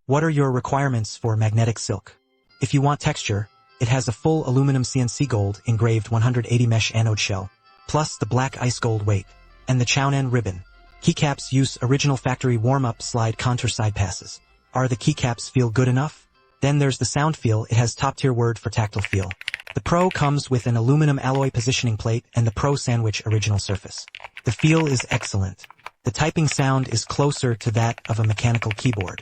What are your requirements for magnetic silk? If you want texture, it has a full aluminum CNC gold engraved 180 mesh anode shell, plus the black ice gold weight, and the Chownan ribbon. Keycaps use original factory warm-up slide contour side passes. Are the keycaps feel good enough? Then there's the sound feel. It has top-tier word for tactile feel. The Pro comes with an aluminum alloy positioning plate and the Pro Sandwich original surface. The feel is excellent. The typing sound is closer to that of a mechanical keyboard.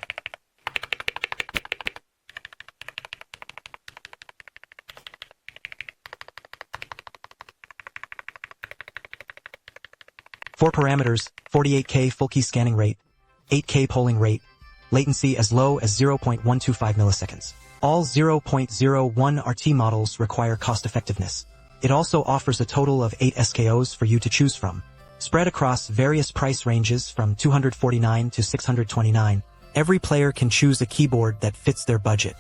Four parameters: 48K full key scanning rate, 8K polling rate, latency as low as 0.125 milliseconds. All 0.01 RT models require cost-effectiveness. It also offers a total of 8 SKUs for you to choose from, spread across various price ranges from $249 to $629. Every player can choose a keyboard that fits their budget,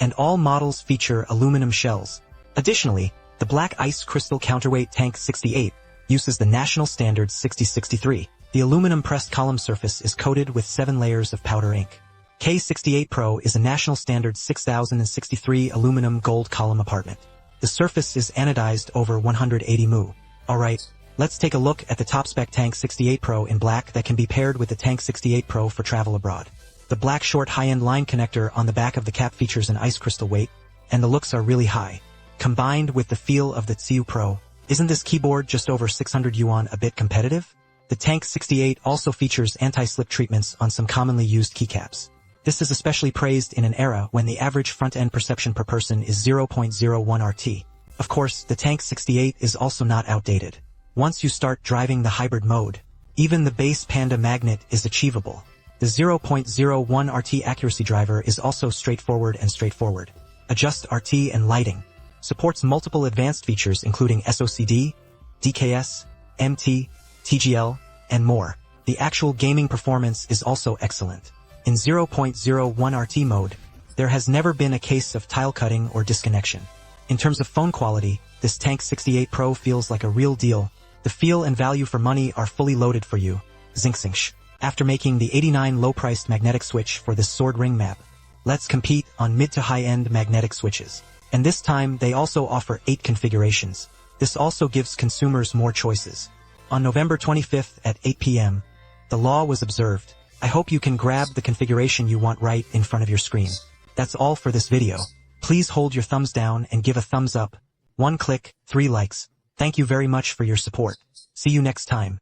and all models feature aluminum shells. Additionally, the Black Ice Crystal Counterweight Tank 68 uses the national standard 6063. The aluminum pressed column surface is coated with 7 layers of powder ink. K68 Pro is a national standard 6063 aluminum gold column apartment. The surface is anodized over 180 mu. Alright, let's take a look at the top spec Tank 68 Pro in black that can be paired with the Tank 68 Pro for travel abroad. The black short high-end line connector on the back of the cap features an ice crystal weight, and the looks are really high. Combined with the feel of the Tsu Pro, isn't this keyboard just over 600 yuan a bit competitive? The Tank 68 also features anti-slip treatments on some commonly used keycaps. This is especially praised in an era when the average front-end perception per person is 0.01 RT. Of course, the Tank 68 is also not outdated. Once you start driving the hybrid mode, even the base Panda magnet is achievable. The 0.01 RT accuracy driver is also straightforward. Adjust RT and lighting. Supports multiple advanced features including SOCD, DKS, MT, TGL, and more. The actual gaming performance is also excellent. In 0.01 RT mode, there has never been a case of tile cutting or disconnection. In terms of phone quality, this Tank 68 Pro feels like a real deal. The feel and value for money are fully loaded for you. Zinxinch. After making the 89 low-priced magnetic switch for this sword ring map, let's compete on mid to high-end magnetic switches. And this time they also offer 8 configurations. This also gives consumers more choices. On November 25th at 8 p.m., the law was observed. I hope you can grab the configuration you want right in front of your screen. That's all for this video. Please hold your thumbs down and give a thumbs up. 1 click, 3 likes. Thank you very much for your support. See you next time.